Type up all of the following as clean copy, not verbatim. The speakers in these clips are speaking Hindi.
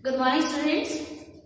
Good morning, students.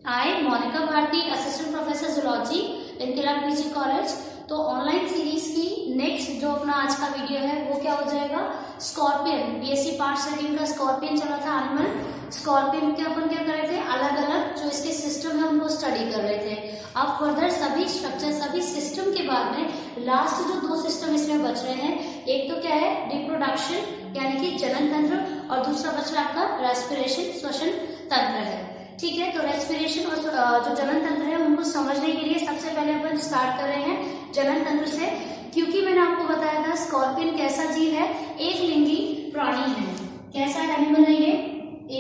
I, Monica Bharti, Assistant Professor Zoology, इनकलाब पीजी कॉलेज। तो ऑनलाइन सीरीज की नेक्स्ट जो अपना आज का वीडियो है वो क्या हो जाएगा, स्कॉर्पियन। बीएससी पार्ट सेकंड का स्कॉर्पियन चला था एनिमल। स्कॉर्पियन के अपन क्या कर रहे थे, अलग अलग जो इसके सिस्टम है उनको स्टडी कर रहे थे। अब फर्दर सभी स्ट्रक्चर, सभी सिस्टम के बाद में लास्ट जो दो सिस्टम इसमें बच रहे हैं, एक तो क्या है रिप्रोडक्शन यानी कि जनन तंत्र, और दूसरा बच रहा आपका रेस्पिरेशन श्वसन तंत्र है। ठीक है, तो रेस्पिरेशन और जो जनन तंत्र है उनको समझने के लिए सबसे पहले अपन स्टार्ट कर रहे हैं जनन तंत्र से, क्योंकि मैंने आपको बताया था स्कॉर्पियन कैसा जीव है, एक लिंगी प्राणी है। कैसा एनिमल है ये,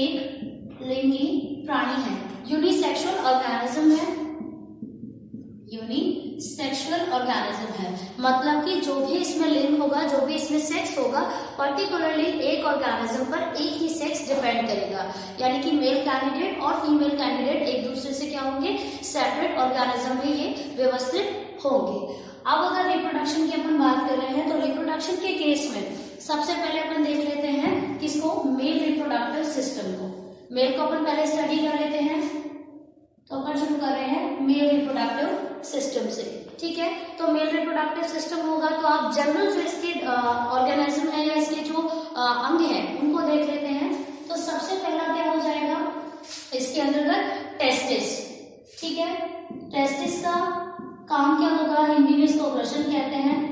एक लिंगी प्राणी है, यूनिसेक्सुअल ऑर्गेनिज्म है, यूनिसेक्सुअल ऑर्गेनिज्म है। मतलब कि जो भी इसमें लिंग होगा, जो भी इसमें सेक्स होगा, पर्टिकुलरली एक ऑर्गेनिज्म पर एक ही सेक्स डिपेंड करेगा। यानी कि मेल कैंडिडेट और फीमेल कैंडिडेट एक दूसरे से क्या होंगे, सेपरेट ऑर्गेनिज्म में ये व्यवस्थित होंगे। अब अगर रिप्रोडक्शन की अपन बात कर रहे हैं तो रिप्रोडक्शन के केस में सबसे पहले अपन देख लेते हैं किसको, मेल रिप्रोडक्टिव सिस्टम को। मेल को अपन पहले स्टडी कर लेते हैं, तो अपन शुरू कर रहे हैं मेल रिप्रोडक्टिव सिस्टम से। ठीक है, तो मेल रिप्रोडक्टिव सिस्टम होगा तो आप जनरल जो इसके ऑर्गेनिज्म है या इसके जो अंग है उनको देख लेते हैं। तो सबसे पहला क्या हो जाएगा इसके अंतर्गत टेस्टिस। ठीक है, टेस्टिस का काम क्या होगा, हिंदी में इसको वृषण कहते हैं।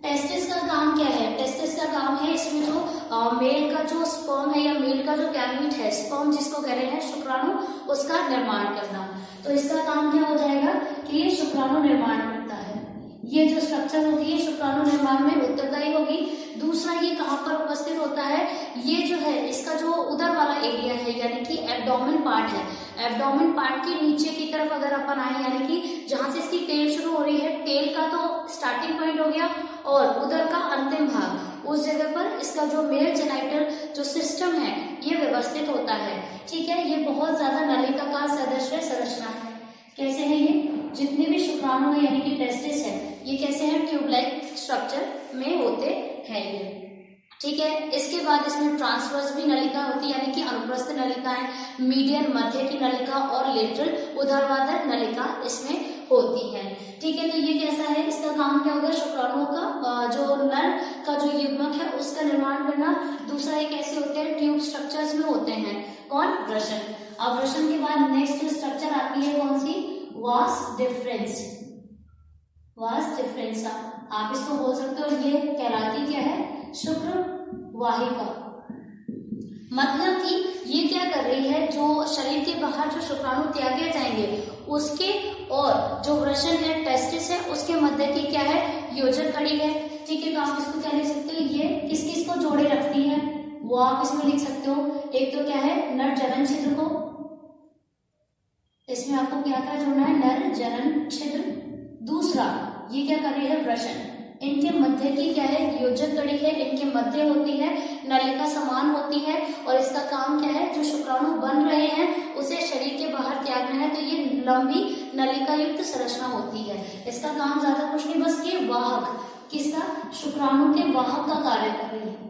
टेस्टिस का काम क्या है, टेस्टिस का काम है इसमें जो मेल का जो स्पर्म है या मेल का जो गैमीट है, स्पर्म जिसको कह रहे हैं शुक्राणु, उसका निर्माण करना। तो इसका काम क्या हो जाएगा कि ये शुक्राणु निर्माण करता है। ये जो स्ट्रक्चर होती है शुक्राणु निर्माण में उत्तरदायी होगी। दूसरा, ये कहाँ पर उपस्थित होता है, ये जो है इसका जो उदर वाला एरिया है यानी कि एब्डोमेन पार्ट है, एब्डोमेन पार्ट के नीचे की तरफ अगर अपन आए, यानी कि जहां से इसकी टेल शुरू हो रही है, टेल का तो स्टार्टिंग पॉइंट हो गया और उदर का अंतिम भाग, उस जगह पर इसका जो मेल जेनाइटल जो सिस्टम है ये व्यवस्थित होता है। ठीक है, ये बहुत ज्यादा नलिकाकार सदृश संरचना है। कैसे है ये, जितने भी शुक्राणु है यानी कि टेस्टिस है, ये कैसे हैं, ट्यूब लाइक स्ट्रक्चर में होते हैं ये। ठीक है, इसके बाद इसमें ट्रांसवर्स भी नलिका होती है यानी कि अनुप्रस्थ नलिका है, मीडियन मध्य की नलिका और लेटरल ऊर्ध्वाधर नलिका इसमें होती है। ठीक है, तो ये कैसा है, इसका काम क्या होगा, शुक्राणुओं का जो नर का जो युग्मक है उसका निर्माण करना। दूसरा, ये कैसे होते हैं, ट्यूब स्ट्रक्चर्स में होते हैं। कौन, वृषण। अब वृषण के बाद नेक्स्ट स्ट्रक्चर आती है कौन सी, वास डिफरेंस। वास डिफरेंसा आप इसको बोल सकते हो, ये कहलाती क्या है, शुक्र वाहिका। मतलब कि ये क्या कर रही है, जो शरीर के बाहर जो शुक्राणु त्यागे जाएंगे उसके और जो वृषण है, टेस्टिस है, उसके मध्य की क्या है, योजक कड़ी है। ठीक है, तो आप इसको क्या लिख सकते हो, ये किस किस को जोड़े रखती है वो आप इसमें लिख सकते हो। एक तो क्या है, नर जनन छिद्र को, इसमें आपको क्या क्या जोड़ना है, नर जनन छिद्र। दूसरा, ये क्या कर रही है, वृषण, इनके मध्य की क्या है, योजक कड़ी है, इनके मध्य होती है, नलिका समान होती है और इसका काम क्या है, जो शुक्राणु बन रहे हैं उसे शरीर के बाहर त्यागना है। तो ये लंबी नलिका युक्त संरचना होती है। इसका काम ज्यादा कुछ नहीं, बस ये वाहक, किसका, शुक्राणु के वाहक का कार्य कर रही है।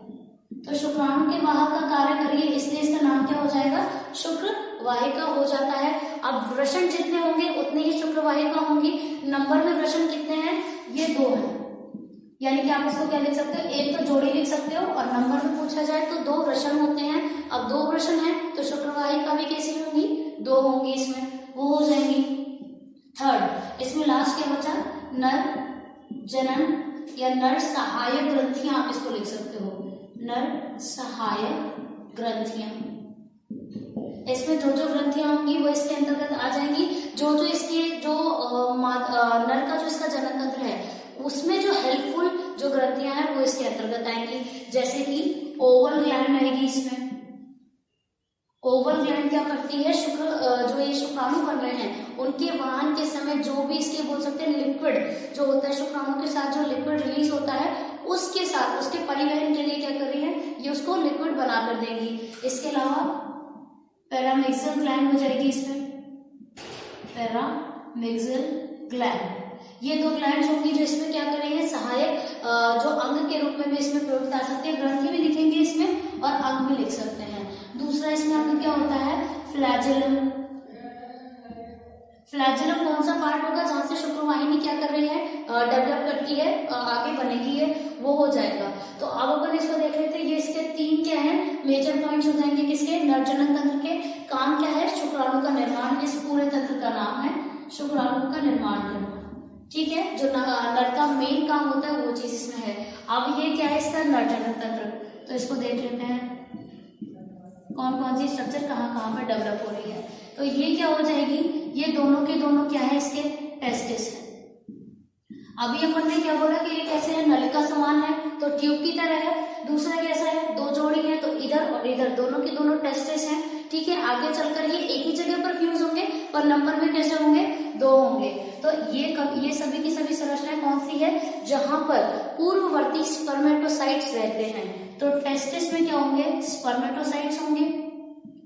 तो शुक्राणु के वाहक का कार्य करिए, इसलिए इसका नाम क्या हो जाएगा, शुक्र वाहिका हो जाता है। अब वृषण जितने होंगे उतने ही शुक्र वाहिका होंगी। नंबर में वृषण कितने हैं, ये 2 हैं, यानी कि आप इसको क्या लिख सकते हो, एक तो जोड़ी लिख सकते हो और नंबर में पूछा जाए तो 2 वृषण होते हैं। अब 2 वृषण है तो शुक्र वाहिका भी कैसी होंगी, 2 होंगी, इसमें वो हो जाएंगी। थर्ड, इसमें लास्ट क्या बचा, नर जनन या नर सहायक ग्रंथियां, आप इसको लिख सकते हो, नर सहायक ग्रंथियां। इसमें जो जो ग्रंथियां होंगी वो इसके अंतर्गत आ जाएंगी। जो जो इसके जो नर का जो इसका जनन तंत्र है उसमें जो हेल्पफुल जो ग्रंथियां हैं वो इसके अंतर्गत आएंगी। जैसे कि ओवल ग्लैंड आएगी इसमें। ओवल ग्लैंड क्या करती है, शुक्र जो ये शुक्राणु बन रहे हैं उनके वहन के समय जो भी इसके बोल सकते हैं लिक्विड जो होता है, शुक्राणु के साथ जो लिक्विड रिलीज होता है उसके साथ उसके परिवहन के लिए क्या कर रही है, ये उसको लिक्विड बना कर देगी। इसके अलावा पैरामिक्सल ग्लैंड हो जाएगी इसमें, पैरामिक्सल ग्लैंड। ये 2 ग्लैंड्स होंगी जो इसमें क्या करेंगे, सहायक जो अंग के रूप में भी इसमें प्रयुक्त आ सकते हैं। ग्रंथि भी लिखेंगे इसमें और अंग भी लिख सकते हैं। दूसरा, इसमें आपका क्या होता है, फ्लैजेलम। फ्लैजेलम कौन सा पार्ट होगा जहां से शुक्रवाहिनी क्या कर रही है, डेवलप करती है, आगे बनेगी है, वो हो जाएगा। तो अब अपन इसको देख लेते हैं, ये इसके 3 क्या है मेजर पॉइंट्स हो जाएंगे, किसके, नरजनन तंत्र के। काम क्या है, शुक्राणु का निर्माण, इस पूरे तंत्र का नाम है शुक्राणु का निर्माण करना, ठीक है। जो नर का मेन काम होता है वो चीज इसमें है। अब ये क्या है इसका नरजनन तंत्र, तो इसको देख लेते हैं कौन कौन सी स्ट्रक्चर कहाँ कहाँ पर डेवलप हो रही है। तो ये क्या हो जाएगी, ये दोनों के दोनों क्या है इसके टेस्टिस है। अभी अपन ने क्या बोला कि ये कैसे है, नलिका समान है तो ट्यूब की तरह है। दूसरा कैसा है, 2 जोड़ी है तो इधर और इधर दोनों के दोनों टेस्टिस हैं, ठीक है। आगे चलकर ये एक ही जगह पर फ्यूज होंगे पर नंबर में कैसे होंगे, 2 होंगे। तो ये सभी की सभी संरचनाएं कौन सी है, जहां पर पूर्ववर्ती स्पर्मेटोसाइट्स रहते हैं। तो टेस्टिस में क्या होंगे, स्पर्मेटोसाइट्स होंगे।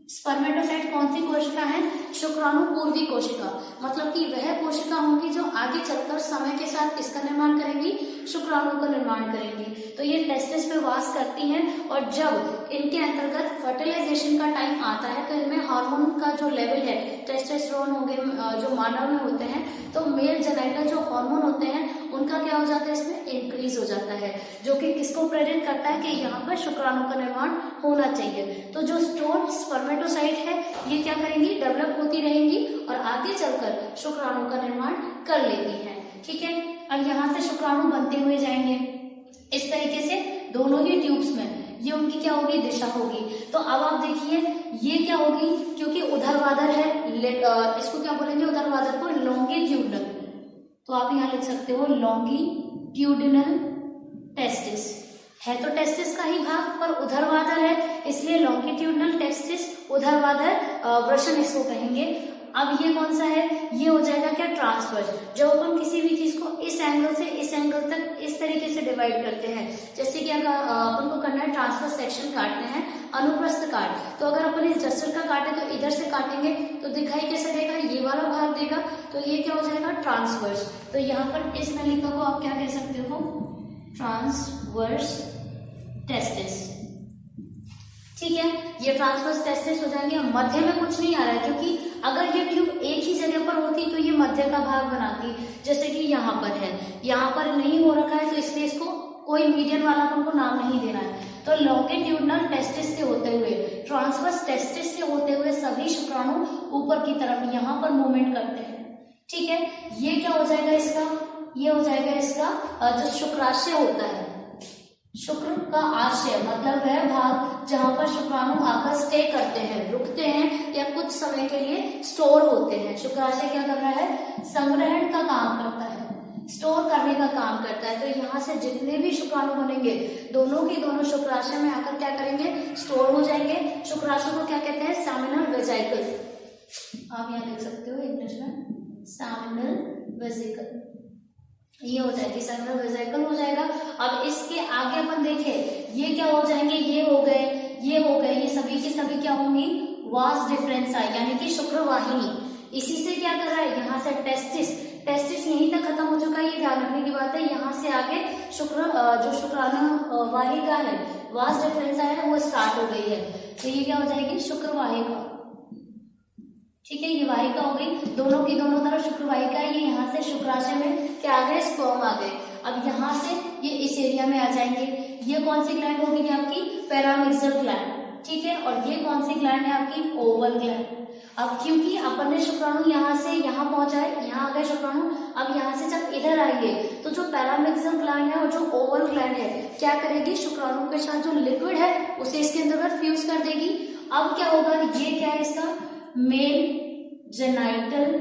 स्पर्मेटोसाइट कौन सी कोशिका है, शुक्राणु पूर्वी कोशिका, मतलब कि वह कोशिका होंगी जो आगे चलकर समय के साथ किसका निर्माण करेंगी, शुक्राणु का निर्माण करेंगी। तो ये टेस्टिस पे वास करती हैं और जब इनके अंतर्गत फर्टिलाइजेशन का टाइम आता है तो इनमें हार्मोन का जो लेवल है, टेस्टोस्टेरोन हो गए जो मानव में होते हैं, तो मेल जेनाइटल जो हार्मोन होते हैं उनका क्या हो जाता है, इसमें इंक्रीज हो जाता है, जो कि किसको प्रेरित करता है कि यहाँ पर शुक्राणु का निर्माण होना चाहिए। तो जो स्टोर स्पर्मेटोसाइट है ये क्या करेंगी, डेवलप होती रहेंगी और आगे चलकर शुक्राणु का निर्माण कर लेती है, ठीक है। अब यहाँ से शुक्राणु बनते हुए जाएंगे इस तरीके से दोनों ही ट्यूब्स में, ये उनकी क्या होगी, दिशा होगी। तो अब आप देखिए ये क्या होगी, क्योंकि ऊर्ध्वाधर है, इसको क्या बोलेंगे, ऊर्ध्वाधर को लॉन्गिट्यूडनल, तो आप यहाँ लिख सकते हो लॉन्गिट्यूडिनल टेस्टिस है। तो टेस्टिस का ही भाग पर ऊर्ध्वाधर है, इसलिए लॉन्गिट्यूडिनल टेस्टिस, ऊर्ध्वाधर वृषण इसको कहेंगे। अब ये कौन सा है, ये हो जाएगा क्या, ट्रांसवर्स। जब अपन किसी भी चीज को इस एंगल से इस एंगल तक इस तरीके से डिवाइड करते हैं, जैसे कि अपन को करना है ट्रांसवर्स सेक्शन काटते हैं, अनुप्रस्थ काट, तो अगर अपन इस जस्टर का काटे तो इधर से काटेंगे तो दिखाई कैसे देगा, ये वाला भाग देगा, तो ये क्या हो जाएगा, ट्रांसवर्स। तो यहाँ पर इस नलिका को आप क्या कह सकते हो, ट्रांसवर्स टेस्टिस, ठीक है। ये ट्रांसवर्स टेस्टिस हो जाएंगे। मध्य में कुछ नहीं आ रहा है, क्योंकि अगर ये ट्यूब एक ही जगह पर होती तो ये मध्य का भाग बनाती, जैसे कि यहाँ पर है, यहाँ पर नहीं हो रखा है तो इसलिए इसको कोई मीडियन वाला हमको नाम नहीं देना है। तो लॉन्गिट्यूडिनल टेस्टिस से होते हुए, ट्रांसवर्स टेस्टिस से होते हुए सभी शुक्राणु ऊपर की तरफ यहाँ पर मूवमेंट करते हैं, ठीक है। ये क्या हो जाएगा इसका, ये हो जाएगा इसका जो शुक्राशय होता है, शुक्र का आशय मतलब वह भाग जहां पर शुक्राणु आकर स्टे करते हैं, रुकते हैं या कुछ समय के लिए स्टोर होते हैं। शुक्राशय क्या कर रहा है, संग्रहण का काम करता है, स्टोर करने का काम करता है। तो यहाँ से जितने भी शुक्राणु बनेंगे दोनों की दोनों शुक्राशय में आकर क्या करेंगे, स्टोर हो जाएंगे। शुक्राशय को क्या कहते हैं, सेमिनल वेसिकल, आप यहाँ देख सकते हो इंग्लिश में सेमिनल वेसिकल, ये हो जाएगी सेमिनल वेसिकल हो जाएगा। अब इसके आगे अपन देखें ये क्या हो जाएंगे, ये हो गए, ये हो गए, ये सभी के सभी क्या होंगी, वास डिफरेंसा यानी कि शुक्रवाहिनी। इसी से क्या कर रहा है, यहाँ से टेस्टिस, टेस्टिस यहीं तक खत्म हो चुका है, ये ध्यान रखने की बात है। यहाँ से आगे जो शुक्राणु वाहिका है, वास डिफरेंसा है, वो स्टार्ट हो गई है। तो ये क्या हो जाएगी, शुक्रवाहिका, ठीक है। ये वाहिका हो गई, दोनों की दोनों तरफ शुक्रवाहिका है। ये यहाँ से शुक्राशय में क्या आ गए, स्पर्म आ गए। अब यहाँ से ये इस एरिया में आ जाएंगे। ये कौन सी ग्लैंड होगी आपकी, पैरामिक्सल ग्लैंड, ठीक है। और ये कौन सी ग्लैंड है आपकी, ओवल ग्लैंड। अब क्योंकि अपन ने शुक्राणु यहाँ से यहाँ पहुंचा है, यहाँ आ गए शुक्राणु, अब यहाँ से जब इधर आएंगे तो जो पैरामिक्सल ग्लैंड है और जो ओवल ग्लैंड है क्या करेगी, शुक्राणु के साथ जो लिक्विड है उसे इसके अंतर्गत फ्यूज कर देगी। अब क्या होगा, ये क्या है इसका, मेल जेनाइटल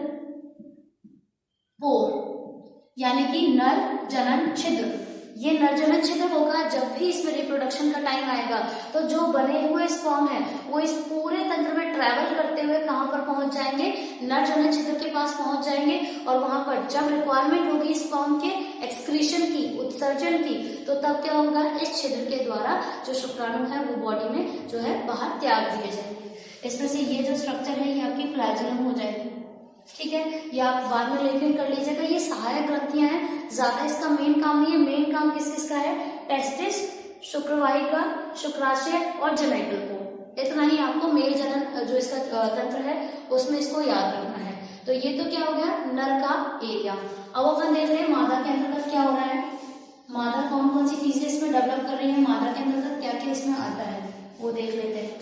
पोर यानी कि नर जनन छिद्र। ये नर जनन छिद्र होगा जब भी इसमें रिप्रोडक्शन का टाइम आएगा तो जो बने हुए स्पर्म है वो इस पूरे तंत्र में ट्रैवल करते हुए कहां पर पहुंच जाएंगे, नर जनन छिद्र के पास पहुंच जाएंगे। और वहां पर जब रिक्वायरमेंट होगी स्पर्म के एक्सक्रीशन की, उत्सर्जन की, तो तब क्या होगा, इस छिद्र के द्वारा जो शुक्राणु है वो बॉडी में जो है बाहर त्याग दिए जाएंगे। इसमें से ये जो स्ट्रक्चर है ये आपकी फ्लैजेलम हो जाएगी, ठीक है। ये आप बाद में लेकर कर लीजिएगा। ये सहायक ग्रंथियां हैं, ज्यादा इसका मेन काम नहीं है। मेन काम किस किसका है, टेस्टिस, शुक्रवाहिका, शुक्राशय और जेनाइटल पोर, इतना ही आपको मेल जनन जो इसका तंत्र है उसमें इसको याद रखना है। तो ये तो क्या हो गया नर का एरिया। अब अपन देख रहे हैं मादा के अंतर्गत क्या हो रहा है, मादा कौन कौन सी चीजें इसमें डेवलप कर रही है, मादा के अंतर्गत क्या क्या इसमें आता है वो देख लेते हैं।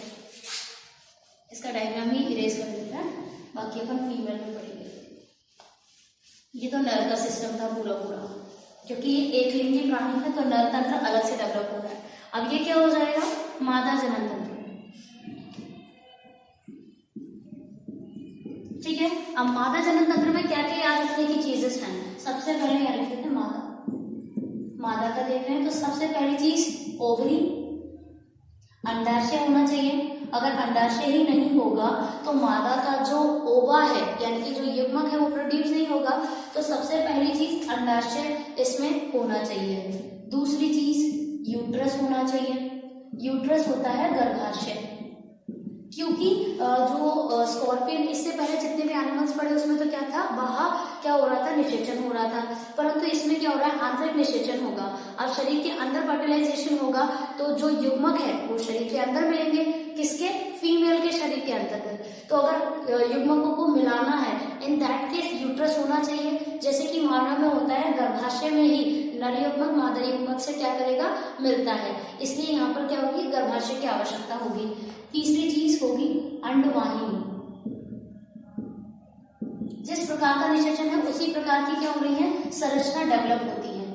इसका डायग्राम ही इरेज कर देते हैं, बाकी अपन फीमेल में पढ़ेंगे। ये तो नर का सिस्टम था पूरा पूरा, क्योंकि ये एक लिंगी प्राणी है तो नर तंत्र अलग से डेवलप हो रहा है। अब ये क्या हो जाएगा मादा जनन तंत्र, ठीक है। अब मादा जनन तंत्र में क्या क्या याद रखने की चीजें हैं, सबसे पहले याद रखते हैं मादा, मादा का देख रहे हैं तो सबसे पहली चीज ओवरी, अंडाशय होना चाहिए। अगर अंडाशय ही नहीं होगा तो मादा का जो ओवा है यानी कि जो युग्मक है वो प्रोड्यूस नहीं होगा, तो सबसे पहली चीज अंडाशय इसमें होना चाहिए। दूसरी चीज यूट्रस होना चाहिए, यूट्रस होता है गर्भाशय, क्योंकि जो स्कॉर्पियन इससे पहले जितने भी एनिमल्स पढ़े उसमें तो क्या था वहां क्या हो रहा था निषेचन हो रहा था, परंतु इसमें क्या हो रहा है आंतरिक निषेचन होगा। अब शरीर के अंदर फर्टिलाइजेशन होगा तो जो युग्मक है वो शरीर के अंदर मिलेंगे, किसके फीमेल के शरीर के अंतर्गत। तो अगर युग्मकों को मिलाना है इन दैट केस यूट्रस होना चाहिए, जैसे कि मानव में होता है गर्भाशय में ही नर युग्मक मादा युग्मक से क्या करेगा मिलता है, इसलिए यहाँ पर क्या होगी गर्भाशय की आवश्यकता होगी। तीसरी चीज होगी अंडवाहिनी, जिस प्रकार का निषेचन है उसी प्रकार की क्या हो रही है संरचना डेवलप होती है,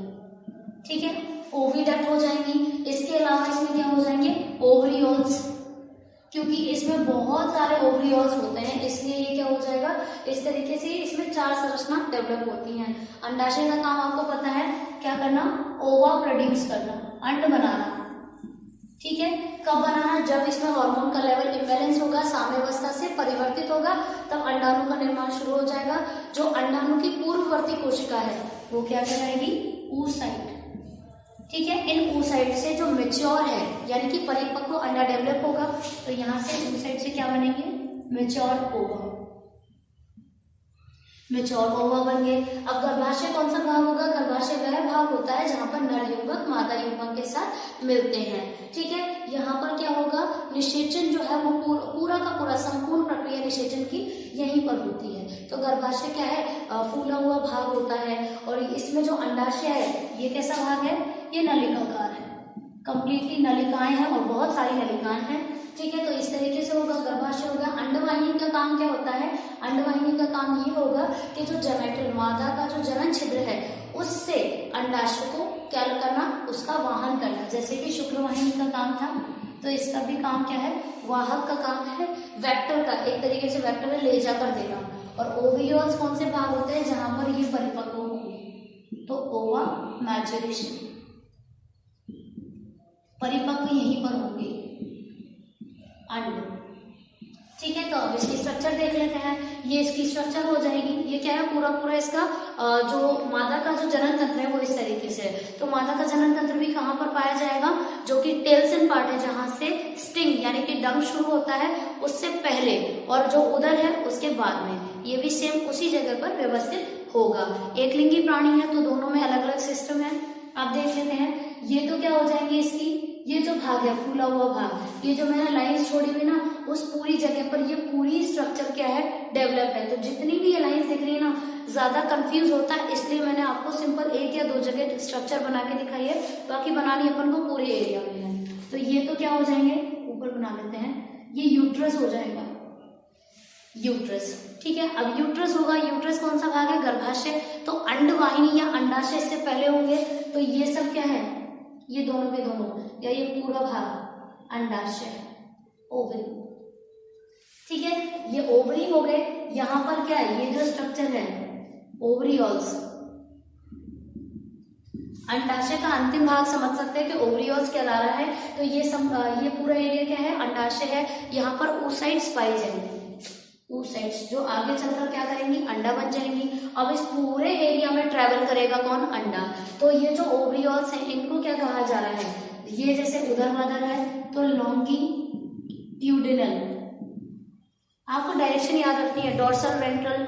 ठीक है। ओविडक्ट हो जाएंगी, इसके अलावा इसमें क्या हो जाएंगे ओवरियोल्स, क्योंकि इसमें बहुत सारे ओवरियोल्स होते हैं इसलिए ये क्या हो जाएगा इस तरीके से इसमें 4 संरचना डेवलप होती हैं। अंडाशय का काम आपको पता है क्या करना, ओवा प्रोड्यूस करना, अंड बनाना, ठीक है। कब बनाना, जब इसमें हार्मोन का लेवल इम्बैलेंस होगा, साम्यावस्था से परिवर्तित होगा, तब अंडाणु का निर्माण शुरू हो जाएगा। जो अंडाणु की पूर्ववर्ती कोशिका है वो क्या कहलाएगी oocyte, ठीक है। इन oocyte से जो मेच्योर है यानी कि परिपक्व अंडा डेवलप होगा, तो यहाँ से oocyte से क्या बनेंगे मेच्योर ओवा, मेच्योर ओवा बन गए। अब गर्भाशय कौन सा भाग होगा, गर्भाशय वह भाग होता है जहां पर नर युग्मक मादा युग्मक के साथ मिलते हैं, ठीक है। यहाँ पर क्या होगा निषेचन जो है वो पूरा का पूरा संपूर्ण प्रक्रिया निषेचन की यहीं पर होती है। तो गर्भाशय क्या है फूला हुआ भाग होता है, और इसमें जो अंडाशय है ये कैसा भाग है, ये नलिकाकार है, कंप्लीटली नलिकाएं हैं और बहुत सारी नलिकाएं हैं, ठीक है। तो इस तरीके से होगा गर्भाशय होगा। अंडवाहिनी का काम क्या होता है, अंडवाहिनी का काम ये होगा कि जो जेमेटल मादा का जो जनन छिद्र है उससे अंडाशय को क्या करना, उसका वाहन करना, जैसे कि शुक्रवाहिनी का काम था तो इसका भी काम क्या है वाहक का काम है, वेक्टर का, एक तरीके से वेक्टर में ले जाकर देना। और ओवियोल्स कौन से भाग होते हैं जहां पर ये परिपक्व होंगे, तो ओवा मैचुरेशन, परिपक्व यहीं पर होंगे अंड, ठीक है। तो अब इसकी स्ट्रक्चर देख लेते हैं, ये इसकी स्ट्रक्चर हो जाएगी। ये क्या है पूरा पूरा इसका जो मादा का जो जनन तंत्र है वो इस तरीके से है। तो मादा का जनन तंत्र भी कहाँ पर पाया जाएगा, जो कि टेल्सन पार्ट है जहां से स्टिंग यानी कि डंक शुरू होता है उससे पहले, और जो उदर है उसके बाद में, ये भी सेम उसी जगह पर व्यवस्थित होगा। एक लिंगी प्राणी है तो दोनों में अलग अलग सिस्टम है। आप देख लेते हैं ये तो क्या हो जाएंगे इसकी, ये जो भाग है फूला हुआ भाग, ये जो मैंने लाइंस छोड़ी हुई ना उस पूरी जगह पर ये पूरी स्ट्रक्चर क्या है डेवलप है। तो जितनी भी ये लाइंस दिख रही है ना ज्यादा कंफ्यूज होता है, इसलिए मैंने आपको सिंपल 1 या 2 जगह स्ट्रक्चर बना के दिखाई है, बाकी बनानी अपन को पूरे एरिया में है। तो ये तो क्या हो जाएंगे ऊपर बना लेते हैं, ये यूट्रस हो जाएगा, यूट्रस, ठीक है। अब यूट्रस होगा, यूट्रस कौन सा भाग है गर्भाशय, तो अंडवाहिनी या अंडाशय इससे पहले होंगे। तो ये सब क्या है, ये दोनों के दोनों या ये पूरा भाग अंडाशय ओवरी, ठीक है। ये ओवरी हो गए। यहां पर क्या है ये जो स्ट्रक्चर है ओवरियोल्स, अंडाशय का अंतिम भाग समझ सकते हैं कि ओवरियोल्स कहला रहा है। तो ये पूरा एरिया क्या है अंडाशय है, यहाँ पर oocytes पाई जाएंगी, oocytes जो आगे चलकर क्या करेंगी अंडा बन जाएंगी। अब इस पूरे एरिया में ट्रेवल करेगा कौन अंडा। तो ये जो ओवरियोल्स हैं इनको क्या कहा जा रहा है, ये जैसे उदरवादर है तो लॉन्गिट्यूडिनल, आपको डायरेक्शन याद रखनी है, डोर्सल वेंट्रल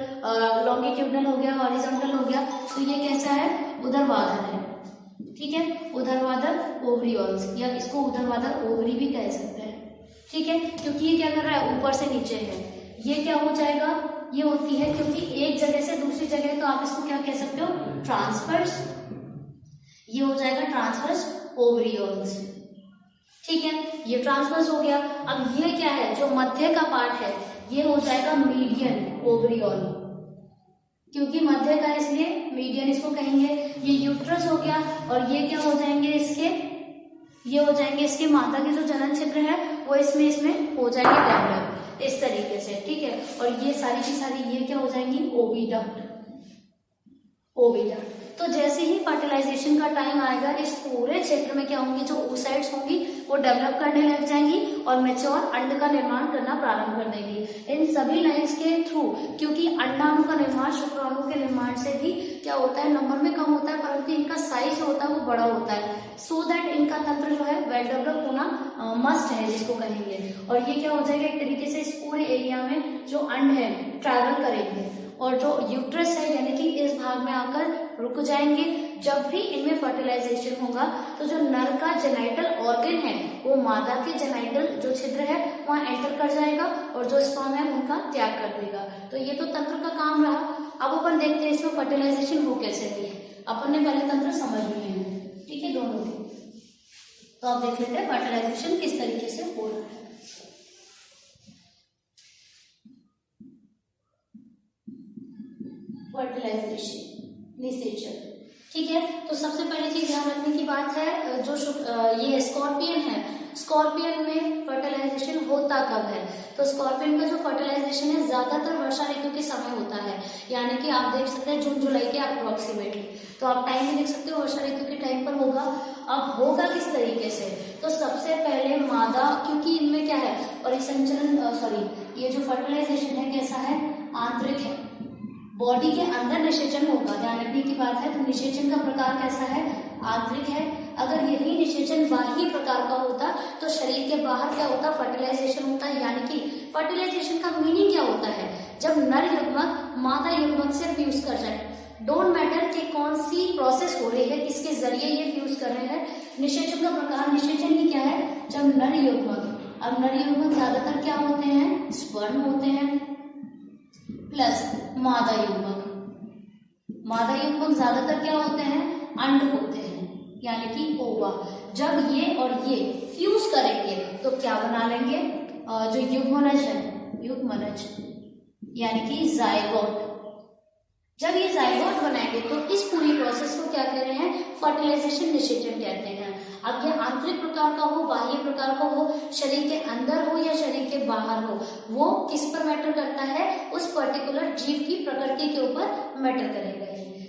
लॉन्गिट्यूडिनल हो गया, हॉरिजॉन्टल हो गया, तो ये कैसा है उदरवादर है, ठीक है। उदरवादर ओवरियोल्स या इसको उदरवादर ओवरी भी कह सकते हैं, ठीक है, क्योंकि ये क्या कर रहा है, ऊपर से नीचे है। ये क्या हो जाएगा, ये होती है क्योंकि एक जगह से दूसरी जगह, तो आप इसको क्या कह सकते हो, ट्रांसवर्स। ये हो जाएगा ट्रांसवर्स ओवरियोल्स। ठीक है, ये ट्रांसवर्स हो गया। अब ये क्या है, जो मध्य का पार्ट है, ये हो जाएगा मीडियन ओवरियोल, क्योंकि मध्य का इसलिए मीडियन इसको कहेंगे। ये यूट्रस हो गया, और ये क्या हो जाएंगे इसके, ये हो जाएंगे इसके माता के जो जनन छिद्र है वो इसमें हो जाएंगे डेवलप इस तरीके से। ठीक है, और ये सारी की सारी ये क्या हो जाएंगी, ओविडक्ट। ओविडक्ट। तो जैसे ही फर्टिलाइजेशन का टाइम आएगा, इस पूरे क्षेत्र में क्या होंगी, जो oocytes होंगी वो डेवलप करने लग जाएंगी और मैच्योर अंड का निर्माण करना प्रारंभ कर देंगी। इन सभी लाइन्स के थ्रू, क्योंकि अंडाणु का निर्माण शुक्राणु के निर्माण से भी क्या होता है, नंबर में कम होता है, परंतु इनका साइज जो होता है वो बड़ा होता है, सो दैट इनका तंत्र जो है वेल डेवलप होना मस्ट है, जिसको कहेंगे। और ये क्या हो जाएगा, एक तरीके से इस पूरे एरिया में जो अंड है ट्रैवल करेंगे, और जो यूट्रस है यानी कि इस भाग में आकर रुक जाएंगे। जब भी इनमें फर्टिलाइजेशन होगा तो जो नर का जेनाइटल ऑर्गन है वो मादा के जेनाइटल जो छिद्र है वहां एंटर कर जाएगा, और जो स्पर्म है उनका त्याग कर देगा। तो ये तो तंत्र का काम रहा। अब अपन देखते हैं इसमें फर्टिलाइजेशन हो कैसे रही है। अपन ने पहले तंत्र समझ लिए हैं, ठीक है, दोनों के। तो अब देख लेते हैं फर्टिलाइजेशन किस तरीके से हो रहा है। फर्टिलाइजेशन, निषेचन। ठीक है, तो सबसे पहली चीज ध्यान रखने की बात है, जो ये स्कॉर्पियन है, स्कॉर्पियन में फर्टिलाइजेशन होता कब है, तो स्कॉर्पियन का जो फर्टिलाइजेशन है ज्यादातर वर्षा ऋतु के समय होता है, यानी कि आप देख सकते हैं जून जुलाई के अप्रोक्सीमेटली। तो आप टाइम भी देख सकते हो, वर्षा ऋतु के टाइम पर होगा। अब होगा किस तरीके से, तो सबसे पहले मादा, क्योंकि इनमें क्या है, परिसंचरण सॉरी ये जो फर्टिलाइजेशन है कैसा है, आंतरिक है, बॉडी के अंदर निषेचन होगा। ध्यान रखने की बात है, तो निषेचन का प्रकार कैसा है, आंतरिक है। अगर यही निषेचन बाह्य प्रकार का होता तो शरीर के बाहर क्या होता, फर्टिलाइजेशन होता है। यानी कि फर्टिलाइजेशन का मीनिंग क्या होता है, जब नर युग्मक मादा युग्मक से फ्यूज कर जाए। डोंट मैटर कि कौन सी प्रोसेस हो रही है, किसके जरिए ये फ्यूज कर रहे हैं। निषेचन का प्रकार, निषेचन ही क्या है, जब नर युग्मक, अब नर युग्मक ज्यादातर क्या होते हैं, स्पर्म होते हैं, प्लस मादा युग्मक। मादा युग्मक ज्यादातर क्या होते हैं, अंड होते हैं, यानी कि ओवा। जब ये और ये फ्यूज करेंगे तो क्या बना लेंगे, जो युग्मनज है, युग्मनज यानी कि जायगोट। जब ये जायगोट बनाएंगे तो इस पूरी प्रोसेस को क्या कह रहे हैं, फर्टिलाइजेशन निषेचन कहते हैं। अब यह आंतरिक प्रकार का हो, बाह्य प्रकार का हो, शरीर के अंदर हो या शरीर के बाहर हो, वो किस पर मैटर करता है, उस पर्टिकुलर जीव की प्रकृति के ऊपर मैटर करेगा।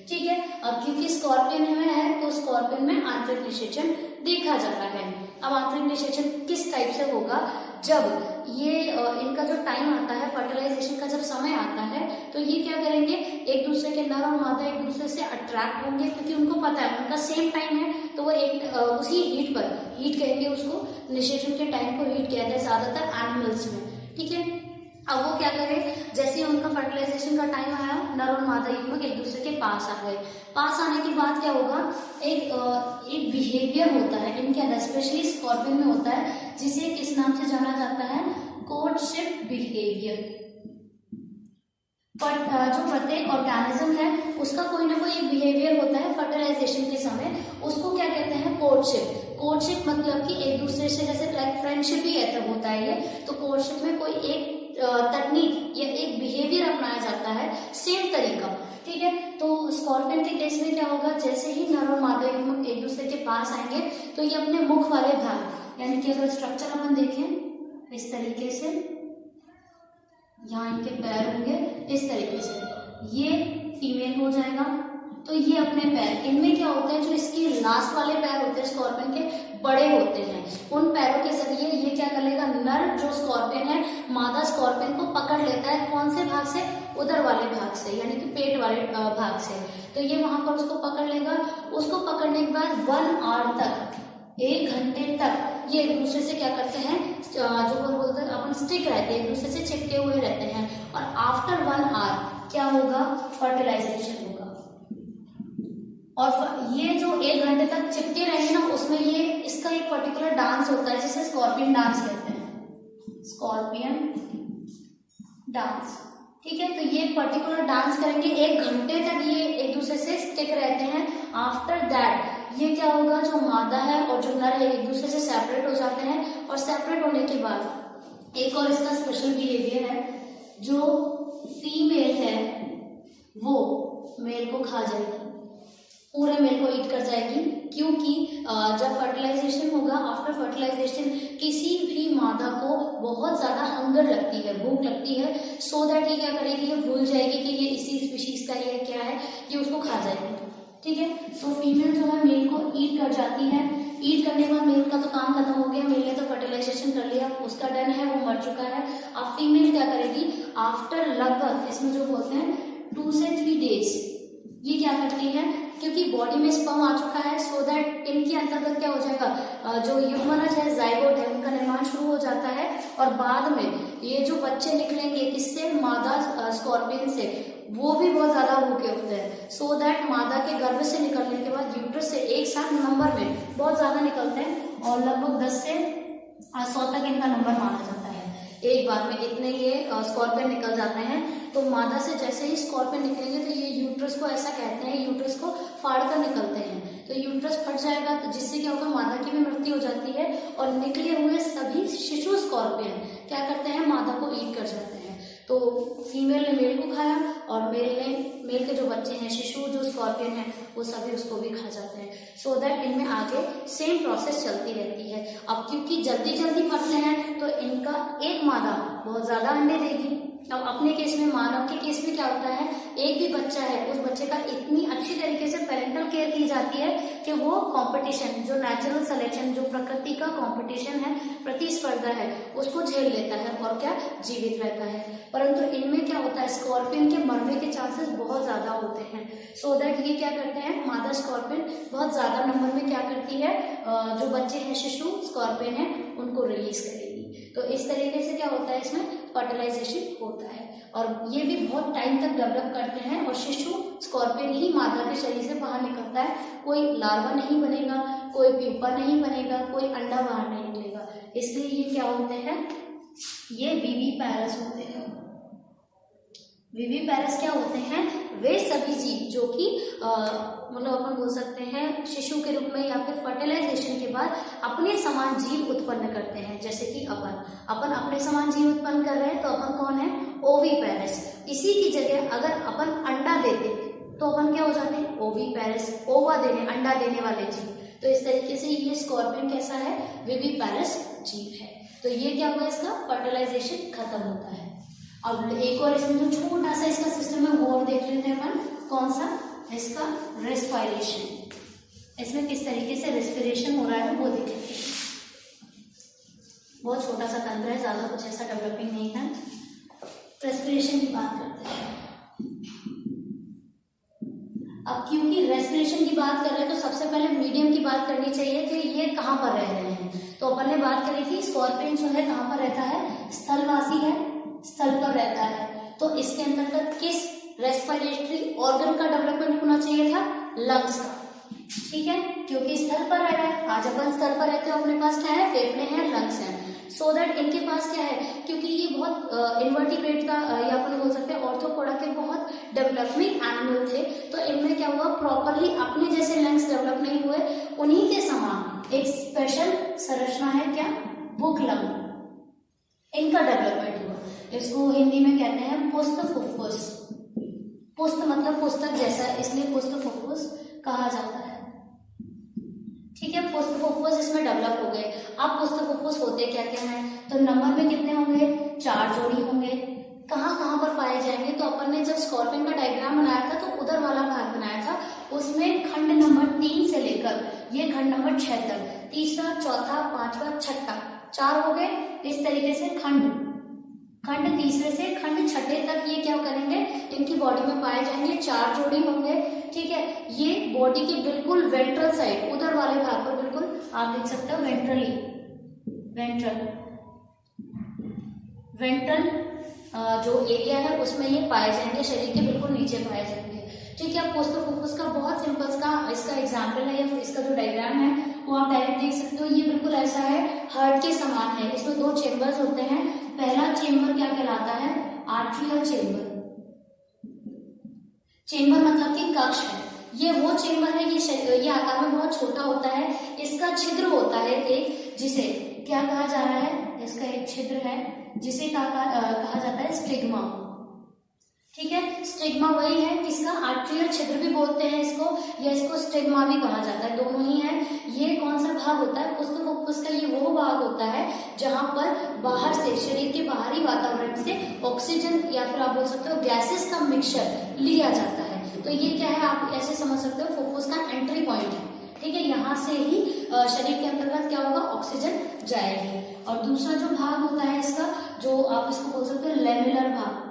ठीक है, अब क्योंकि स्कॉर्पियन में है तो स्कॉर्पियन में आंतरिक निषेचन देखा जाता है। अब आंतरिक निषेचन किस टाइप से होगा, जब ये इनका जो टाइम आता है, फर्टिलाइजेशन का जब समय आता है, तो ये क्या करेंगे, एक दूसरे के नर और मादा एक दूसरे से अट्रैक्ट होंगे, क्योंकि उनको पता है उनका सेम टाइम है, तो वो एक उसी हीट पर, हीट कहेंगे उसको, निषेचन के टाइम को हीट कहते हैं ज्यादातर एनिमल्स में। ठीक है, अब वो क्या करें, जैसे उनका फर्टिलाइजेशन का टाइम आया, नर और मादा युग्मक एक दूसरे के पास आ गए। पास आने के बाद क्या होगा, एक बिहेवियर होता है इनके अंदर, स्पेशली स्कॉर्पियन में होता है, जिसे किस नाम से जाना जाता है, कोर्टशिप बिहेवियर। पर जो प्रत्येक ऑर्गेनिज्म है उसका कोई ना कोई एक बिहेवियर होता है फर्टिलाइजेशन के समय, उसको क्या कहते हैं, कोर्टशिप। कोर्टशिप मतलब कि एक दूसरे से, जैसे लाइक फ्रेंडशिप ही होता है ये, तो कोर्टशिप में कोई एक तकनीक या एक बिहेवियर अपनाया जाता है, सेम तरीका। ठीक है, तो स्कॉर्पियन के केस में क्या होगा, जैसे ही नर और मादा युग्मक एक दूसरे के पास आएंगे तो ये अपने मुख वाले भाग, यानी कि अगर स्ट्रक्चर अपन देखें इस तरीके से, यहाँ इनके पैर होंगे इस तरीके से, ये फीमेल हो जाएगा, तो ये अपने पैर, इनमें क्या होता है, जो इसके लास्ट वाले पैर होते हैं स्कॉर्पियन के, बड़े होते हैं। उन पैरों के जरिए ये क्या कर लेगा, नर जो स्कॉर्पियन है मादा स्कॉर्पियन को पकड़ लेता है, कौन से भाग से, उधर वाले भाग से, यानी कि पेट वाले भाग से। तो ये वहां पर उसको पकड़ लेगा। उसको पकड़ने के बाद 1 आवर तक, 1 घंटे तक ये एक दूसरे से क्या करते हैं, जो बोलते हैं अपन, स्टिक रहते हैं, एक दूसरे से चिपके हुए रहते हैं। और आफ्टर 1 आवर क्या होगा, फर्टिलाइजेशन होगा। और ये जो 1 घंटे तक चिपके रहेंगे ना, उसमें ये इसका एक पर्टिकुलर डांस होता है जिसे स्कॉर्पियन डांस कहते हैं। Scorpion dance. ठीक है, तो ये पर्टिकुलर डांस करेंगे, 1 घंटे तक ये एक दूसरे से स्टिक रहते हैं। आफ्टर दैट ये क्या होगा, जो मादा है और जो नर है एक दूसरे से सेपरेट हो जाते हैं, और सेपरेट होने के बाद एक और इसका स्पेशल बिहेवियर है, जो फीमेल है वो मेल को खा जाएगी, पूरे मेल को ईट कर जाएगी। क्योंकि जब फर्टिलाइजेशन होगा, आफ्टर फर्टिलाइजेशन किसी भी मादा को बहुत ज्यादा हंगर लगती है, भूख लगती है, सो दैट ये क्या करेगी, ये भूल जाएगी कि ये इसी स्पीशीज का ये क्या है, ये उसको खा जाएगी। ठीक है, तो फीमेल जो है मेल को ईट कर जाती है। ईट करने के बाद मेल का तो काम खत्म हो गया, मेल ने तो फर्टिलाइजेशन कर लिया, उसका डन है, वो मर चुका है। अब फीमेल क्या करेगी, आफ्टर लगभग इसमें जो बोलते हैं 2 से 3 डेज, ये क्या करती है, क्योंकि बॉडी में स्पर्म आ चुका है, सो दैट इनके अंतर्गत क्या हो जाएगा, जो ह्यूमनस है, जाइगोट है, उनका निर्माण शुरू हो जाता है। और बाद में ये जो बच्चे निकलेंगे किससे, मादा स्कॉर्पियन से, वो भी बहुत ज्यादा भूखे होते हैं। सो दैट मादा के गर्भ से निकलने के बाद यूट्रस से एक साथ नंबर में बहुत ज्यादा निकलते हैं, और लगभग 10 से 100 तक इनका नंबर माना जाता है। एक बार में इतने ये स्कॉर्पियन निकल जाते हैं। तो मादा से जैसे ही स्कॉर्पियन निकलेंगे तो ये यूट्रस को, ऐसा कहते हैं, यूट्रस को फाड़ कर निकलते हैं। तो यूट्रस फट जाएगा, तो जिससे क्या होगा, मादा की भी मृत्यु हो जाती है, और निकले हुए सभी शिशु स्कॉर्पियन क्या करते हैं, मादा को ईट कर जाते हैं। तो फीमेल ने मेल को खाया, और मेल के जो बच्चे हैं, शिशु जो स्कॉर्पियन है, वो सभी उसको भी खा जाते हैं। सो दैट इनमें आगे सेम प्रोसेस चलती रहती है। अब क्योंकि जल्दी जल्दी फटते हैं, तो इनका एक मादा बहुत ज्यादा अंडे देगी। अब अपने केस में, मानव के केस में क्या होता है, एक भी बच्चा है, उस बच्चे का इतनी अच्छी तरीके से पेरेंटल केयर की जाती है कि वो कंपटीशन, जो नेचुरल सिलेक्शन, जो प्रकृति का कंपटीशन है, प्रतिस्पर्धा है, उसको झेल लेता है और क्या, जीवित रहता है। परंतु इनमें क्या होता है, स्कॉर्पियन के मरने के चांसेस बहुत ज्यादा होते हैं। सो दैट ये क्या करते हैं, मादा स्कॉर्पियन बहुत ज्यादा नंबर में क्या करती है, जो बच्चे हैं, शिशु स्कॉर्पियन है, उनको रिलीज करेगी। तो इस तरीके से क्या होता है, इसमें फर्टिलाइजेशन होता है, और ये भी बहुत टाइम तक डेवलप करते हैं, और शिशु स्कॉर्पियन ही मादा के शरीर से बाहर निकलता है। कोई लार्वा नहीं बनेगा, कोई प्यूपा नहीं बनेगा, कोई अंडा बाहर नहीं निकलेगा। इसलिए ये क्या होते हैं, ये विविपैरस होते हैं। विविपैरस क्या होते हैं, वे सभी जीव जो कि मतलब अपन बोल सकते हैं शिशु के रूप में, या फिर फर्टिलाइजेशन के बाद अपने समान जीव उत्पन्न करते हैं। जैसे कि अपन अपने समान जीव उत्पन्न कर रहे हैं, तो अपन कौन है, ओविपैरस। इसी की जगह अगर अपन अंडा देते तो अपन क्या हो जाते हैं, ओविपैरस, ओवा देने, अंडा देने वाले जीव। तो इस तरीके से ये स्कॉर्पियन कैसा है, विविपैरस जीव है। तो ये क्या हुआ, इसका फर्टिलाइजेशन खत्म होता है। अब एक और इसमें जो छोटा सा इसका सिस्टम है, वो और देख लेते हैं अपन, कौन सा, इसका रेस्पिरेशन। इसमें किस तरीके से रेस्पिरेशन हो रहा है वो देख लेते हैं। बहुत छोटा सा तंत्र है, ज्यादा कुछ ऐसा डेवलपिंग नहीं है। रेस्पिरेशन की बात करते हैं। अब क्योंकि रेस्पिरेशन की बात कर रहे हैं, तो सबसे पहले मीडियम की बात करनी चाहिए कि ये कहाँ पर रह रहे हैं। तो अपन ने बात करी थी, स्कॉर्पियन जो है कहाँ पर रहता है, स्थलवासी है, स्थल पर रहता है। तो इसके अंतर्गत किस रेस्पिरेटरी ऑर्गन का डेवलपमेंट होना चाहिए था, लंग्स का। ठीक है, क्योंकि स्थल पर रह रहा है, आज अपन स्थल पर रहते हैं, अपने पास क्या है, फेफड़े हैं, लंग्स हैं। सो दैट इनके पास क्या है, क्योंकि ये बहुत इन्वर्टिब्रेट का, या अपन बोल सकते हैं ऑर्थोपोडा के बहुत डेवलपिंग एनिमल थे। तो इनमें क्या हुआ, प्रॉपरली अपने जैसे लंग्स डेवलप नहीं हुए, उन्हीं के समान एक स्पेशल संरचना है, क्या, बुक लंग, इनका डेवलपमेंट हुआ। इसको हिंदी में कहते हैं पुस्त फुफ्फुस। पुस्त मतलब पुस्तक जैसा, इसलिए पुस्त फुफ्फुस कहा जाता है। ठीक है, पुस्त फुफ्फुस इसमें डेवलप हो गए। अब पुस्त फुफ्फुस होते क्या क्या हैं, तो नंबर में कितने होंगे, 4 जोड़ी होंगे। कहाँ कहाँ पर पाए जाएंगे, तो अपन ने जब स्कॉर्पियन का डायग्राम बनाया था, तो उधर वाला भाग बनाया था, उसमें खंड नंबर 3 से लेकर ये खंड नंबर 6 तक, तीसरा, चौथा, पांचवा, छठा, 4 हो गए। इस तरीके से खंड तीसरे से खंड छठे तक ये क्या करेंगे, इनकी बॉडी में पाए जाएंगे, 4 जोड़ी होंगे। ठीक है, ये बॉडी के बिल्कुल वेंट्रल साइड, उधर वाले भाग पर बिल्कुल आप देख सकते हो, वेंट्रल जो एरिया है उसमें ये पाए जाएंगे, शरीर के बिल्कुल नीचे पाए जाएंगे। ठीक है, पुस्त फुफ्फुस का बहुत सिंपल का इसका एग्जाम्पल है, या इसका जो डायग्राम है वो आप डायरेक्ट देख सकते हो। ये बिल्कुल ऐसा है, हार्ट के समान है। इसमें 2 चेम्बर्स होते हैं। पहला चेम्बर क्या कहलाता है? Arterial chamber. चेम्बर मतलब कि कक्ष है। ये वो चेम्बर है, ये आकार में बहुत छोटा होता है। इसका छिद्र होता है एक, जिसे क्या कहा जा रहा है? इसका एक छिद्र है जिसे कहा जाता है स्टिग्मा। ठीक है, स्टिग्मा वही है, किसका? आर्ट्रियल छिद्र भी बोलते हैं इसको, या इसको स्टिग्मा भी कहा जाता है, दोनों ही है। ये कौन सा भाग होता है? पुष्प का ये वो भाग होता है जहां पर बाहर से, शरीर के बाहरी वातावरण से ऑक्सीजन या फिर आप बोल सकते हो गैसेस का मिक्सचर लिया जाता है। तो ये क्या है, आप ऐसे समझ सकते हो, फुफ्फुस का एंट्री पॉइंट है। ठीक है, यहाँ से ही शरीर के अंतर्गत क्या होगा? ऑक्सीजन जाएगी। और दूसरा जो भाग होता है इसका, जो आप इसको बोल सकते हो लेमिलर भाग,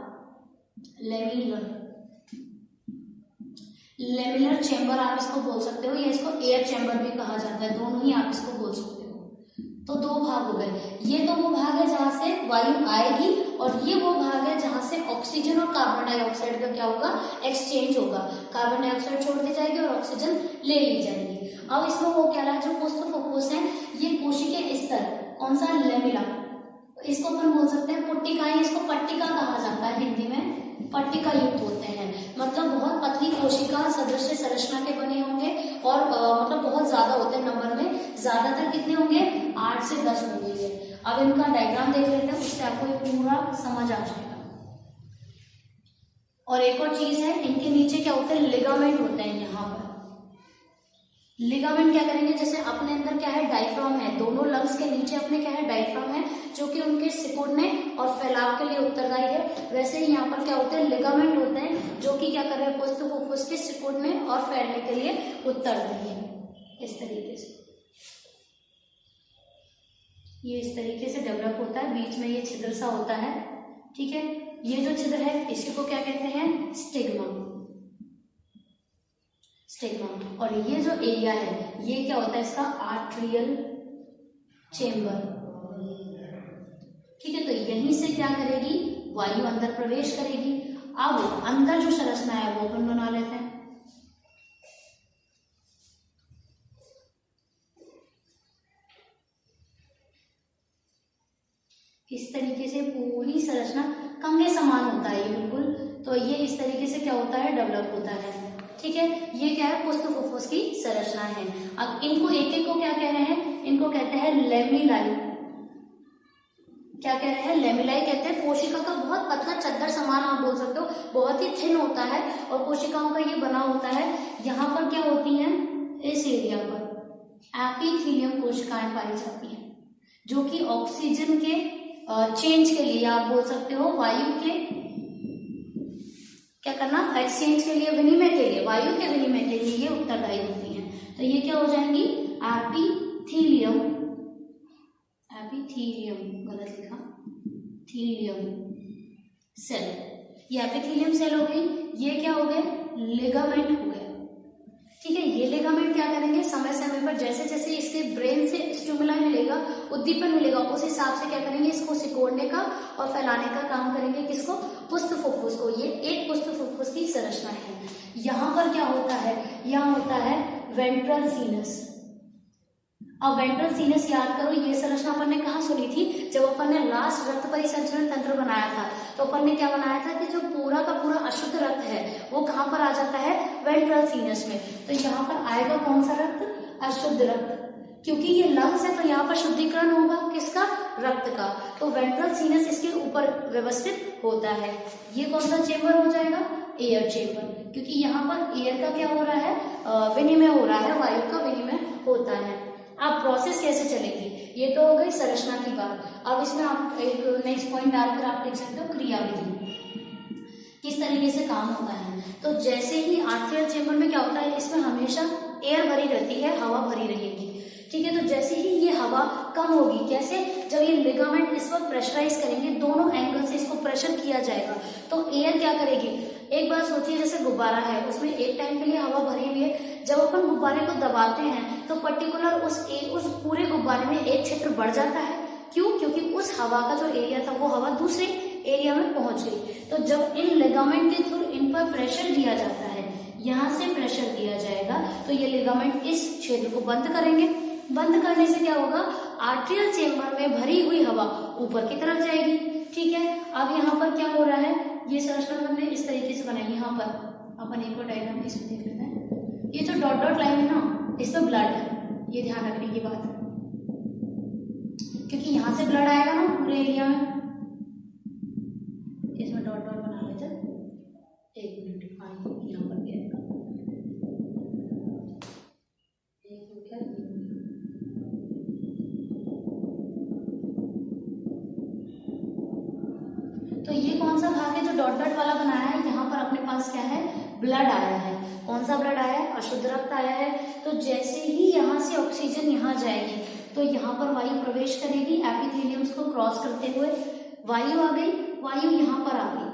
लेमिलर चेम्बर आप इसको बोल सकते हो, या इसको एयर चेम्बर भी कहा जाता है, दोनों ही आप इसको बोल सकते हो। तो 2 भाग हो गए। ये तो वो भाग है जहां से वायु आएगी, और ये वो भाग है जहां से ऑक्सीजन और कार्बन डाइऑक्साइड का क्या होगा? एक्सचेंज होगा। कार्बन डाइऑक्साइड छोड़ दी जाएगी और ऑक्सीजन ले ली जाएगी। अब इसमें वो क्या रहा है, जो पुष्प फुफ्फुस है, ये कोशिकीय स्तर, कौन सा? लेमिला। इसको अपन बोल सकते हैं पुट्टिकाएं, इसको पट्टिका कहा जाता है हिंदी में, पट्टिका युक्त होते हैं। मतलब बहुत पतली कोशिका सदृश संरचना के बने होंगे, और मतलब बहुत ज्यादा होते हैं नंबर में। ज्यादातर कितने होंगे? 8 से 10 होंगे। अब इनका डायग्राम देख लेते हैं, उससे आपको पूरा समझ आ जाएगा। और एक और चीज है, इनके नीचे क्या होते हैं? लिगामेंट होते हैं। यहाँ पर लिगामेंट क्या करेंगे? जैसे अपने अंदर क्या है? डायफ्राम है। दोनों लंग्स के नीचे अपने क्या है? डायफ्राम है, जो कि उनके सिकुड़ने और फैलाव के लिए उत्तरदायी है। वैसे ही यहाँ पर क्या होते हैं? लिगामेंट होते हैं, जो कि क्या कर रहे हैं? पुष्प फुफ्फुस के सिकुड़ने और फैलने के लिए उत्तरदायी है। इस तरीके से ये इस तरीके से डेवलप होता है। बीच में ये छिद्र सा होता है। ठीक है, ये जो छिद्र है इसी को क्या कहते हैं? स्टिग्मा। स्टिग्मा। और ये जो एरिया है, ये क्या होता है? इसका आर्ट्रियल चेम्बर। ठीक है, तो यहीं से क्या करेगी? वायु अंदर प्रवेश करेगी। अब अंदर जो संरचना है वो अपन बना लेते हैं। इस तरीके से पूरी संरचना कंगे समान होता है ये बिल्कुल। तो ये इस तरीके से क्या होता है? डेवलप होता है। ठीक है, ये क्या है? पुष्प फुफ्फुस की संरचना है। अब इनको एक एक को क्या कह रहे हैं? इनको कहते हैं लेमिलाई। क्या कह रहे हैं? लेमिलाई कहते हैं। कोशिका का बहुत पतला चद्दर समान आप बोल सकते हो, बहुत ही थिन होता है, और कोशिकाओं का ये बना होता है। यहाँ पर क्या होती है? इस एरिया पर एपिथेलियम कोशिकाएं पाई जाती हैं, जो कि ऑक्सीजन के चेंज के लिए आप बोल सकते हो, वायु के क्या करना? एक्सचेंज के लिए, विनिमय के लिए, वायु के विनिमय के लिए ये उत्तरदायी होती हैं। तो ये क्या हो जाएंगी? एपिथेलियम, गलत लिखा, थीलियम सेल। ये एपिथेलियम सेल हो गई। ये क्या हो गए? लिगामेंट हो गए। ठीक है, ये लिगामेंट क्या करेंगे? समय समय पर जैसे जैसे इसके ब्रेन से स्टिमुलाई मिलेगा, उद्दीपन मिलेगा, उस हिसाब से क्या करेंगे? इसको सिकोड़ने का और फैलाने का काम करेंगे। किसको? पुष्प फुफ्फुस को। ये एक पुष्प फुफ्फुस की संरचना है। यहाँ पर क्या होता है? यहाँ होता है वेंट्रल सीनस। अब वेंट्रल सीनस याद करो, ये संरचना अपन ने कहाँ सुनी थी? जब अपन ने लास्ट रक्त परिसंचरण तंत्र बनाया था, तो अपन ने क्या बनाया था कि जो पूरा का पूरा अशुद्ध रक्त है वो कहाँ पर आ जाता है? वेंट्रल सीनस में। तो यहाँ पर आएगा कौन सा रक्त? अशुद्ध रक्त, क्योंकि ये लंग्स है तो यहाँ पर शुद्धिकरण होगा किसका? रक्त का। तो वेंट्रल सीनस इसके ऊपर व्यवस्थित होता है। ये कौन सा चेम्बर हो जाएगा? एयर चेम्बर, क्योंकि यहाँ पर एयर का क्या हो रहा है? विनिमय हो रहा है, वायु का विनिमय होता है। अब प्रोसेस कैसे चलेगी? ये तो हो गई संरचना की बात। अब इसमें आप एक नेक्स्ट पॉइंट डालकर आप लिख सकते हो क्रियाविधि, किस तरीके से काम होता है। तो जैसे ही आर्ट्रियल चेम्बर में क्या होता है? इसमें हमेशा एयर भरी रहती है, हवा भरी रहेगी। ठीक है, तो जैसे ही ये हवा कम होगी, कैसे? जब ये लिगामेंट इस वक्त प्रेशराइज करेंगे, दोनों एंगल से इसको प्रेशर किया जाएगा, तो एयर क्या करेगी? एक बार सोचिए, जैसे गुब्बारा है, उसमें एक टाइम के लिए हवा भरी हुई है। जब अपन गुब्बारे को दबाते हैं तो पर्टिकुलर उस पूरे गुब्बारे में एक क्षेत्र बढ़ जाता है। क्यों? क्योंकि उस हवा का जो एरिया था वो हवा दूसरे एरिया में पहुंच गई। तो जब इन लिगामेंट के थ्रू इन पर प्रेशर दिया जाता है, यहाँ से प्रेशर दिया जाएगा, तो ये लिगामेंट इस क्षेत्र को बंद करेंगे। बंद करने से क्या होगा, आर्ट्रियल चेम्बर में भरी हुई हवा ऊपर की तरफ जाएगी। ठीक है, अब यहाँ पर क्या हो रहा है, ये संरचना हमने इस तरीके से बनाई। यहाँ पर अपन एक और डायग्राम इसमें देख लेते हैं। ये जो डॉट डॉट लाइन है ना, इसमें ब्लड है, ये ध्यान रखने की बात है, क्योंकि यहाँ से ब्लड आएगा ना पूरे एरिया में। इसमें डॉट डॉट बना लेते हैं, एक मिनट। हाँ, यहाँ पर भी आएगा, एक हो गया, तो ये कौन सा भाग है जो डॉट डॉट वाला बनाया है, यहाँ पर अपने पास क्या है, ब्लड आया है। कौन सा ब्लड आया है, अशुद्ध रक्त आया है। तो जैसे ही यहाँ से ऑक्सीजन यहाँ जाएगी तो यहाँ पर वायु प्रवेश करेगी, एपिथेलियम्स को क्रॉस करते हुए वायु आ गई, वायु यहाँ पर आ गई।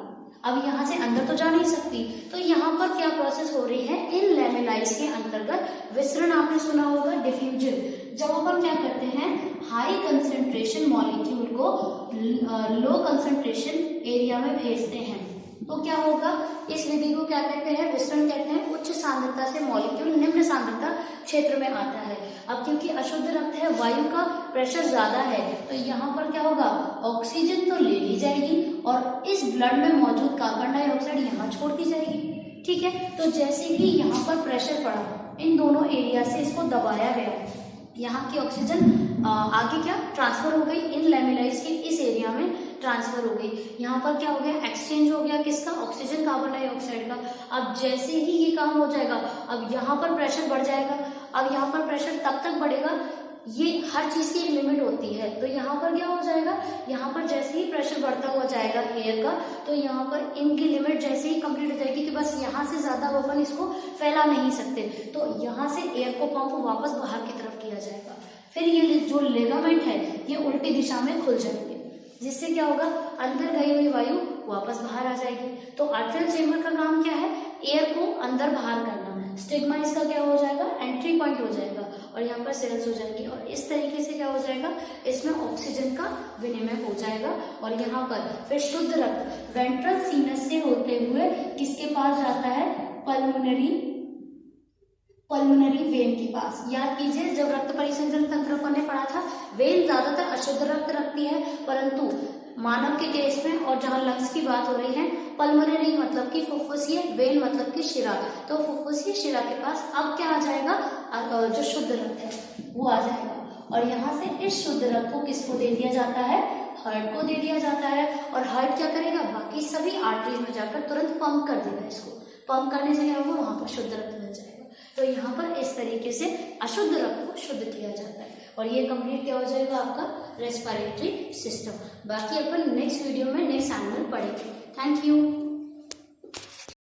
अब यहाँ से अंदर तो जा नहीं सकती, तो यहाँ पर क्या प्रोसेस हो रही है, इन लेमेलाइज के अंतर्गत विसरण आपने सुना होगा, डिफ्यूजन। जब अपन क्या करते हैं, हाई कंसेंट्रेशन मॉलिक्यूल को लो कंसेंट्रेशन एरिया में भेजते हैं, तो क्या होगा, इस विधि को क्या कहते हैं, विसरण कहते हैं। उच्च सांद्रता से मॉलिक्यूल निम्न सांद्रता क्षेत्र में आता है। अब क्योंकि अशुद्ध रक्त है, वायु का प्रेशर ज्यादा है, तो यहाँ पर क्या होगा, ऑक्सीजन तो ले ली जाएगी और इस ब्लड में मौजूद कार्बन डाइऑक्साइड यहाँ छोड़ दी जाएगी। ठीक है, तो जैसे ही यहाँ पर प्रेशर पड़ा, इन दोनों एरिया से इसको दबाया गया, यहाँ की ऑक्सीजन आगे क्या ट्रांसफर हो गई, इन लेमेलाइज के इस एरिया में ट्रांसफर हो गई। यहाँ पर क्या हो गया, एक्सचेंज हो गया, किसका, ऑक्सीजन कार्बन डाइऑक्साइड का। अब जैसे ही ये काम हो जाएगा, अब यहाँ पर प्रेशर बढ़ जाएगा। अब यहाँ पर प्रेशर तब तक बढ़ेगा, ये हर चीज की एक लिमिट होती है, तो यहाँ पर क्या हो जाएगा, यहाँ पर जैसे ही प्रेशर बढ़ता हुआ जाएगा एयर का, तो यहाँ पर इनकी लिमिट जैसे ही कंप्लीट हो जाएगी कि बस यहाँ से ज्यादा अपन इसको फैला नहीं सकते, तो यहाँ से एयर को पंप वापस बाहर की तरफ किया जाएगा। फिर ये जो लिगामेंट है ये उल्टी दिशा में खुल जाएंगे, जिससे क्या होगा, अंदर गई हुई वायु वापस बाहर आ जाएगी। तो आर्ट्रियल चेम्बर का काम क्या है, एयर को अंदर बाहर करना। स्टिग्मा इसका क्या हो जाएगा, एंट्री पॉइंट हो जाएगा, और यहाँ पर सेल्स हो जाएंगी, और इस तरीके से क्या हो जाएगा, इसमें ऑक्सीजन का विनिमय हो जाएगा। और यहाँ पर फिर शुद्ध रक्त वेंट्रल सीनस से होते हुए किसके पास जाता है, पल्मोनरी वेन के पास। याद कीजिए, जब रक्त परिसंचरण तंत्र अपन ने पढ़ा था, वेन ज्यादातर अशुद्ध रक्त रखती है, परंतु मानव के केस में और जहां लंग्स की बात हो रही है, पल्मोनरी मतलब कि फुफ्फुसीय, वेन मतलब कि शिरा, तो फुफ्फुसीय शिरा के पास अब क्या आ जाएगा, जो शुद्ध रक्त है वो आ जाएगा। और यहाँ से इस शुद्ध रक्त को किसको दे दिया जाता है, हार्ट को दे दिया जाता है। और हार्ट क्या करेगा, बाकी सभी आर्टरीज में जाकर तुरंत पंप कर देगा। इसको पंप करने से क्या होगा, वहां पर शुद्ध रक्त मिल जाएगा। तो यहाँ पर इस तरीके से अशुद्ध रक्त को शुद्ध किया जाता है, और ये कंप्लीट क्या हो जाएगा आपका रेस्पिरेटरी सिस्टम। बाकी अपन नेक्स्ट वीडियो में नेक्स्ट एनिमल पढ़ेंगे। Thank you.